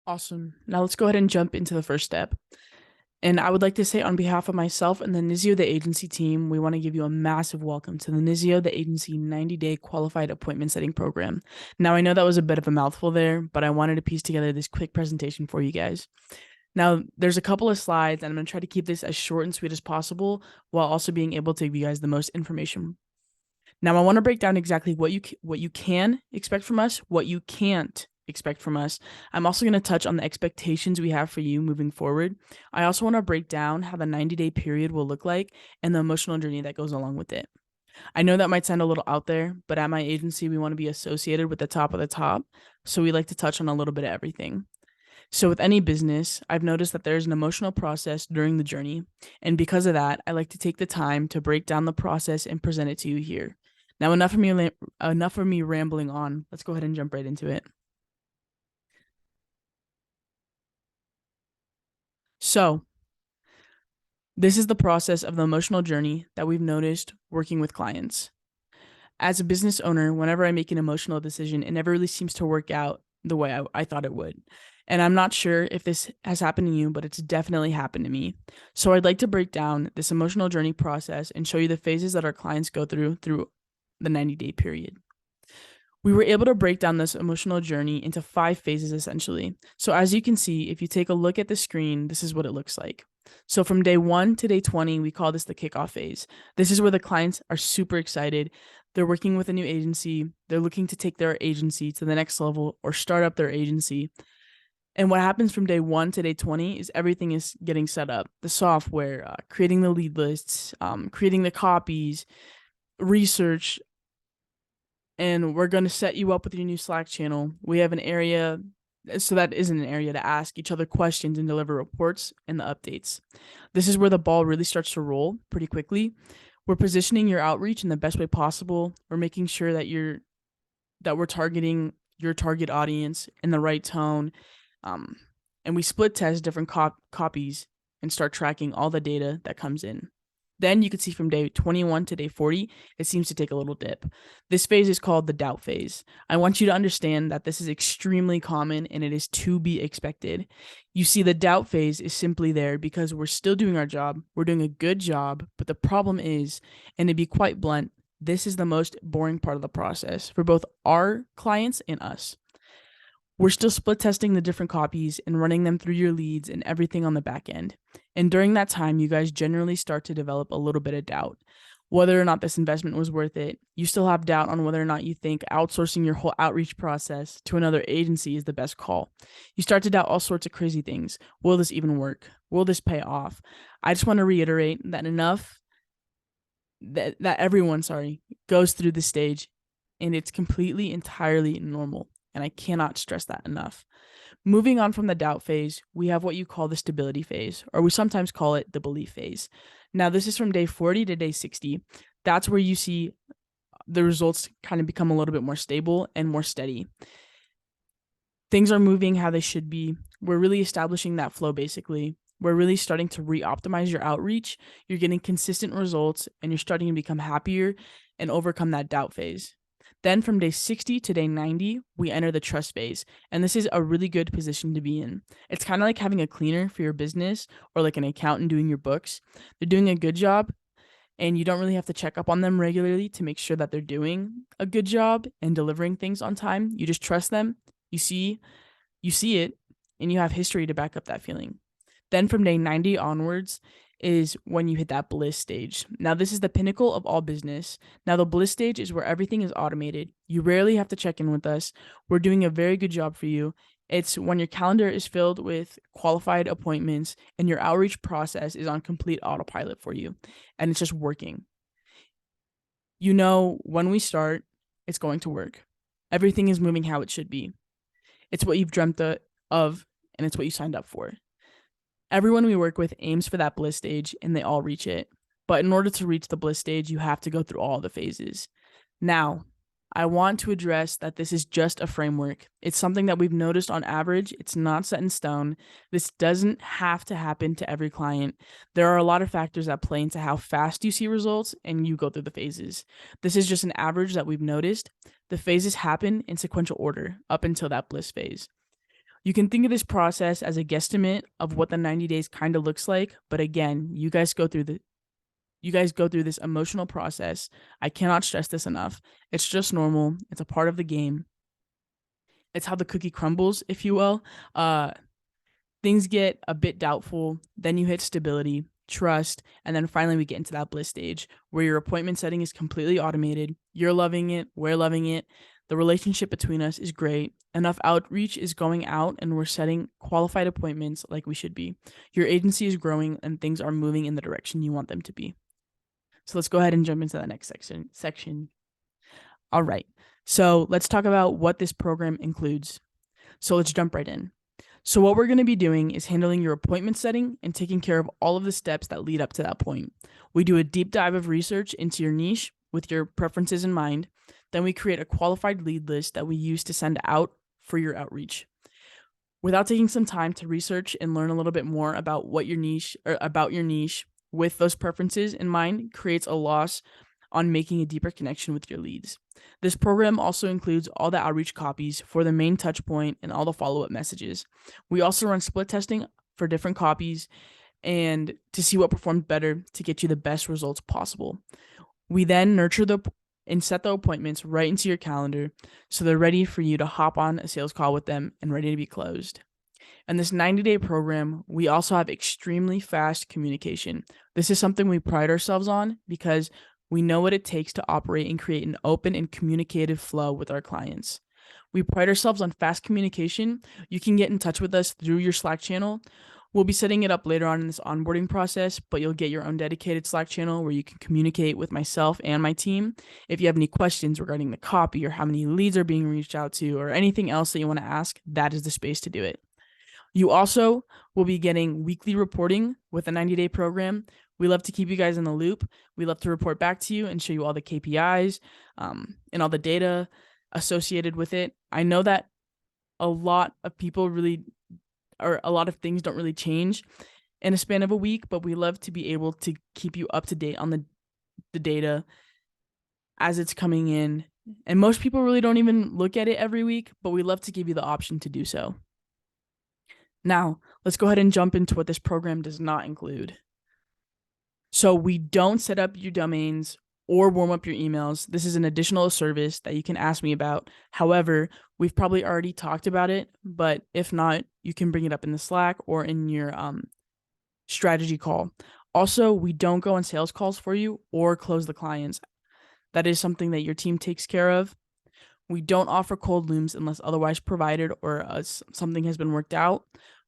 Awesome. Now let's go ahead and jump into the first step. And I would like to say on behalf of myself and the Nizio the agency team, we want to give you a massive welcome to the Nizio the agency 90-day qualified appointment setting program. Now I know that was a bit of a mouthful there, but I wanted to piece together this quick presentation for you guys. Now there's a couple of slides and I'm going to try to keep this as short and sweet as possible while also being able to give you guys the most information. Now I want to break down exactly what you can expect from us, what you can't expect from us. I'm also going to touch on the expectations we have for you moving forward. I also want to break down how the 90-day period will look like and the emotional journey that goes along with it. I know that might sound a little out there, but at my agency, we want to be associated with the top of the top. So we like to touch on a little bit of everything. So with any business, I've noticed that there's an emotional process during the journey. And because of that, I like to take the time to break down the process and present it to you here. Now, enough of me rambling on. Let's go ahead and jump right into it. So, this is the process of the emotional journey that we've noticed working with clients. As a business owner, whenever I make an emotional decision, it never really seems to work out the way I thought it would. And I'm not sure if this has happened to you, but it's definitely happened to me. So I'd like to break down this emotional journey process and show you the phases that our clients go through the 90-day period. We were able to break down this emotional journey into 5 phases essentially. So as you can see, if you take a look at the screen, this is what it looks like. So from day 1 to day 20, we call this the kickoff phase. This is where the clients are super excited. They're working with a new agency. They're looking to take their agency to the next level or start up their agency. And what happens from day 1 to day 20 is everything is getting set up. The software, creating the lead lists, creating the copies, research, and we're going to set you up with your new Slack channel. We have an area, so that isn't an area to ask each other questions and deliver reports and the updates. This is where the ball really starts to roll pretty quickly. We're positioning your outreach in the best way possible. We're making sure that we're targeting your target audience in the right tone. And we split test different copies and start tracking all the data that comes in. Then you can see from day 21 to day 40, it seems to take a little dip. This phase is called the doubt phase. I want you to understand that this is extremely common and it is to be expected. You see, the doubt phase is simply there because we're still doing our job. We're doing a good job, but the problem is, and to be quite blunt, this is the most boring part of the process for both our clients and us. We're still split testing the different copies and running them through your leads and everything on the back end. And during that time, you guys generally start to develop a little bit of doubt. Whether or not this investment was worth it, you still have doubt on whether or not you think outsourcing your whole outreach process to another agency is the best call. You start to doubt all sorts of crazy things. Will this even work? Will this pay off? I just want to reiterate that everyone goes through this stage, and it's completely entirely normal. And I cannot stress that enough. Moving on from the doubt phase, we have what you call the stability phase, or we sometimes call it the belief phase. Now, this is from day 40 to day 60. That's where you see the results kind of become a little bit more stable and more steady. Things are moving how they should be. We're really establishing that flow, basically. We're really starting to re-optimize your outreach. You're getting consistent results, and you're starting to become happier and overcome that doubt phase. Then from day 60 to day 90, we enter the trust phase. And this is a really good position to be in. It's kind of like having a cleaner for your business or like an accountant doing your books. They're doing a good job, and you don't really have to check up on them regularly to make sure that they're doing a good job and delivering things on time. You just trust them. You see it, and you have history to back up that feeling. Then from day 90 onwards is when you hit that bliss stage. Now, this is the pinnacle of all business. Now, the bliss stage is where everything is automated. You rarely have to check in with us. We're doing a very good job for you. It's when your calendar is filled with qualified appointments and your outreach process is on complete autopilot for you, and it's just working. You know, when we start, it's going to work. Everything is moving how it should be. It's what you've dreamt of, and it's what you signed up for. Everyone we work with aims for that bliss stage, and they all reach it. But in order to reach the bliss stage, you have to go through all the phases. Now, I want to address that this is just a framework. It's something that we've noticed on average. It's not set in stone. This doesn't have to happen to every client. There are a lot of factors that play into how fast you see results and you go through the phases. This is just an average that we've noticed. The phases happen in sequential order up until that bliss phase. You can think of this process as a guesstimate of what the 90 days kind of looks like, but again, you guys go through this emotional process. I cannot stress this enough. It's just normal. It's a part of the game. It's how the cookie crumbles, if you will. Things get a bit doubtful. Then you hit stability, trust, and then finally we get into that bliss stage where your appointment setting is completely automated. You're loving it. We're loving it. The relationship between us is great. Enough outreach is going out and we're setting qualified appointments like we should be. Your agency is growing and things are moving in the direction you want them to be. So let's go ahead and jump into the next section. All right. So let's talk about what this program includes. So let's jump right in. So what we're going to be doing is handling your appointment setting and taking care of all of the steps that lead up to that point. We do a deep dive of research into your niche with your preferences in mind. Then we create a qualified lead list that we use to send out for your outreach. Without taking some time to research and learn a little bit more about your niche with those preferences in mind creates a loss on making a deeper connection with your leads. This program also includes all the outreach copies for the main touch point and all the follow-up messages. We also run split testing for different copies and to see what performed better to get you the best results possible. We then nurture and set the appointments right into your calendar so they're ready for you to hop on a sales call with them and ready to be closed. In this 90-day program, we also have extremely fast communication. This is something we pride ourselves on because we know what it takes to operate and create an open and communicative flow with our clients. We pride ourselves on fast communication. You can get in touch with us through your Slack channel. We'll be setting it up later on in this onboarding process, but you'll get your own dedicated Slack channel where you can communicate with myself and my team. If you have any questions regarding the copy or how many leads are being reached out to or anything else that you want to ask, that is the space to do it. You also will be getting weekly reporting with a 90-day program. We love to keep you guys in the loop. We love to report back to you and show you all the KPIs and all the data associated with it. I know that a lot of things don't really change in a span of a week, but we love to be able to keep you up to date on the data as it's coming in. And most people really don't even look at it every week, but we love to give you the option to do so. Now, let's go ahead and jump into what this program does not include. So we don't set up your domains or warm up your emails. This is an additional service that you can ask me about. However, we've probably already talked about it, but if not, you can bring it up in the Slack or in your strategy call. Also, we don't go on sales calls for you or close the clients. That is something that your team takes care of. We don't offer cold looms unless otherwise provided or something has been worked out.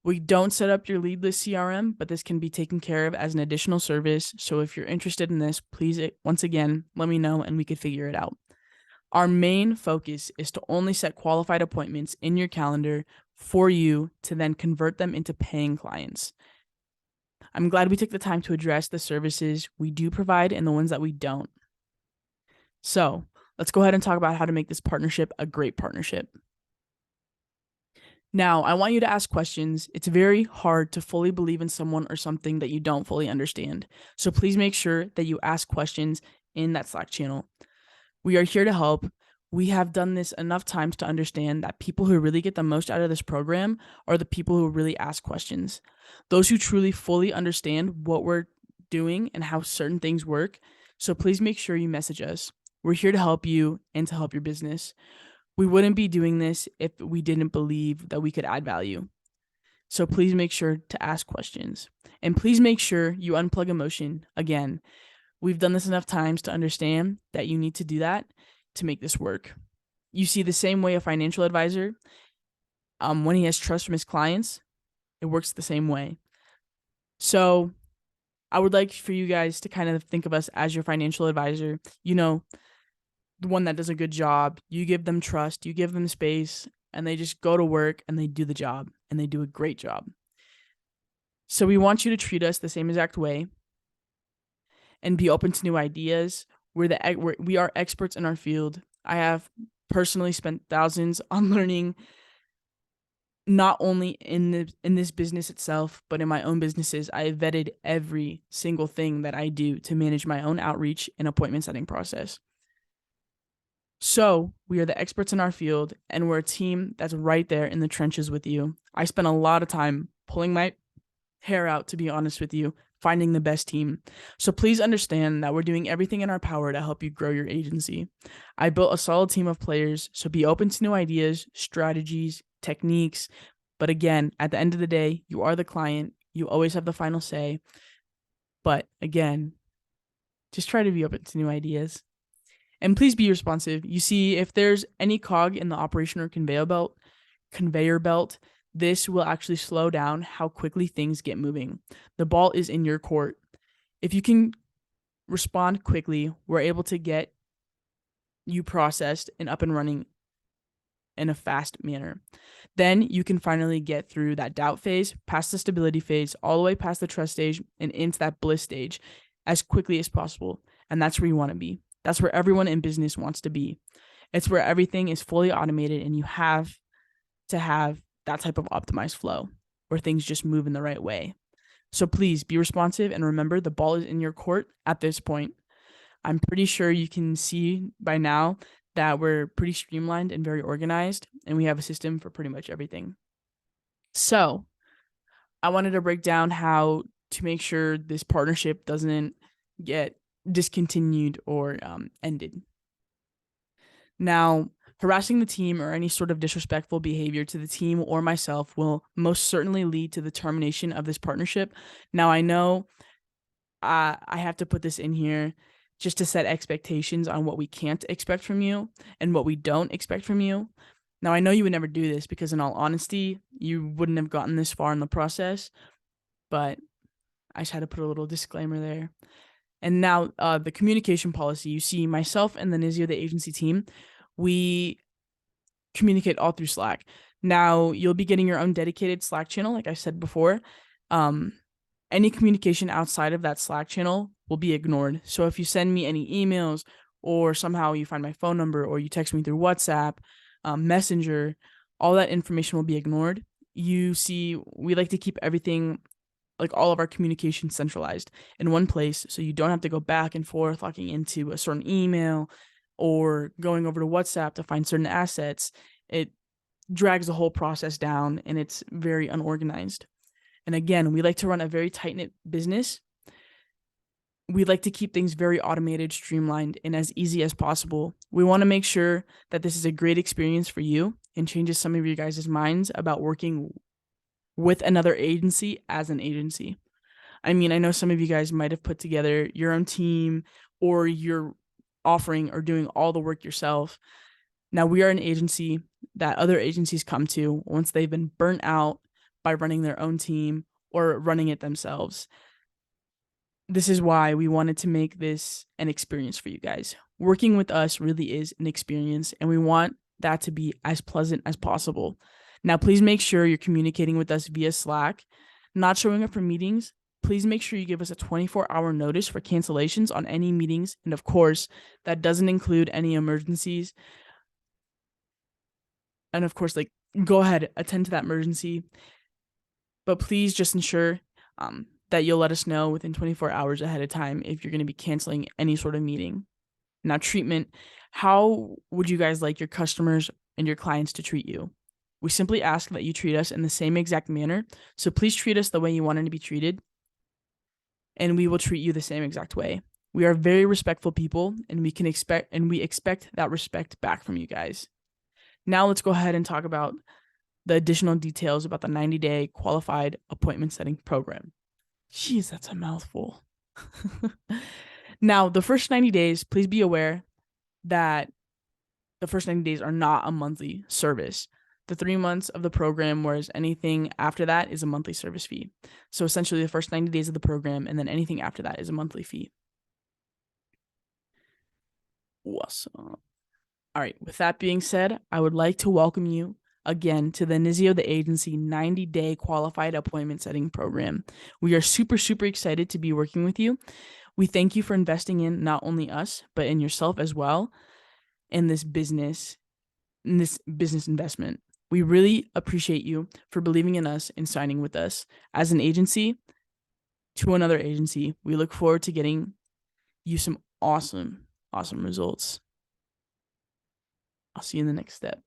We don't set up your lead list CRM, but this can be taken care of as an additional service. So if you're interested in this, please, once again, let me know and we could figure it out. Our main focus is to only set qualified appointments in your calendar for you to then convert them into paying clients. I'm glad we took the time to address the services we do provide and the ones that we don't. So let's go ahead and talk about how to make this partnership a great partnership. Now, I want you to ask questions. It's very hard to fully believe in someone or something that you don't fully understand. So please make sure that you ask questions in that Slack channel. We are here to help. We have done this enough times to understand that people who really get the most out of this program are the people who really ask questions. Those who truly fully understand what we're doing and how certain things work. So please make sure you message us. We're here to help you and to help your business. We wouldn't be doing this if we didn't believe that we could add value. So please make sure to ask questions. And please make sure you unplug emotion. Again, we've done this enough times to understand that you need to do that to make this work. You see, the same way a financial advisor, when he has trust from his clients, it works the same way. So I would like for you guys to kind of think of us as your financial advisor. You know, the one that does a good job. You give them trust, you give them space, and they just go to work and they do the job and they do a great job. So we want you to treat us the same exact way and be open to new ideas. We are experts in our field. I have personally spent thousands on learning, not only in this business itself, but in my own businesses. I have vetted every single thing that I do to manage my own outreach and appointment setting process. So we are the experts in our field, and we're a team that's right there in the trenches with you. I spent a lot of time pulling my hair out, to be honest with you, finding the best team. So please understand that we're doing everything in our power to help you grow your agency. I built a solid team of players, so be open to new ideas, strategies, techniques. But again, at the end of the day, you are the client. You always have the final say. But again, just try to be open to new ideas. And please be responsive. You see, if there's any cog in the operation or conveyor belt, this will actually slow down how quickly things get moving. The ball is in your court. If you can respond quickly, we're able to get you processed and up and running in a fast manner. Then you can finally get through that doubt phase, past the stability phase, all the way past the trust stage and into that bliss stage as quickly as possible. And that's where you want to be. That's where everyone in business wants to be. It's where everything is fully automated and you have to have that type of optimized flow where things just move in the right way. So please be responsive and remember the ball is in your court at this point. I'm pretty sure you can see by now that we're pretty streamlined and very organized, and we have a system for pretty much everything. So I wanted to break down how to make sure this partnership doesn't get discontinued or ended. Now, harassing the team or any sort of disrespectful behavior to the team or myself will most certainly lead to the termination of this partnership. Now, I know I have to put this in here just to set expectations on what we can't expect from you and what we don't expect from you. Now, I know you would never do this because, in all honesty, you wouldn't have gotten this far in the process, but I just had to put a little disclaimer there. And now the communication policy, you see myself and the Nizio, the agency team, we communicate all through Slack. Now you'll be getting your own dedicated Slack channel, like I said before. Any communication outside of that Slack channel will be ignored. So if you send me any emails or somehow you find my phone number or you text me through WhatsApp, Messenger, all that information will be ignored. You see, we like to keep everything, like all of our communication, centralized in one place so you don't have to go back and forth logging into a certain email or going over to WhatsApp to find certain assets. It drags the whole process down and it's very unorganized. And again, we like to run a very tight-knit business. We like to keep things very automated, streamlined, and as easy as possible. We want to make sure that this is a great experience for you and changes some of you guys' minds about working with another agency as an agency. I mean, I know some of you guys might have put together your own team or you're offering or doing all the work yourself. Now, we are an agency that other agencies come to once they've been burnt out by running their own team or running it themselves. This is why we wanted to make this an experience for you guys. Working with us really is an experience, and we want that to be as pleasant as possible. Now, please make sure you're communicating with us via Slack. Not showing up for meetings, please make sure you give us a 24-hour notice for cancellations on any meetings. And of course, that doesn't include any emergencies. And of course, like, go ahead, attend to that emergency. But please just ensure that you'll let us know within 24 hours ahead of time if you're going to be canceling any sort of meeting. Now, treatment. How would you guys like your customers and your clients to treat you? We simply ask that you treat us in the same exact manner. So please treat us the way you want to be treated, and we will treat you the same exact way. We are very respectful people, and we expect that respect back from you guys. Now let's go ahead and talk about the additional details about the 90-day qualified appointment setting program. Jeez, that's a mouthful. Now, the first 90 days, please be aware that the first 90 days are not a monthly service. The 3 months of the program, whereas anything after that is a monthly service fee. So essentially the first 90 days of the program and then anything after that is a monthly fee. Awesome. All right, with that being said, I would like to welcome you again to the Nizio the Agency 90-day qualified appointment setting program. We are super, super excited to be working with you. We thank you for investing in not only us, but in yourself as well in this business investment. We really appreciate you for believing in us and signing with us as an agency to another agency. We look forward to getting you some awesome results. I'll see you in the next step.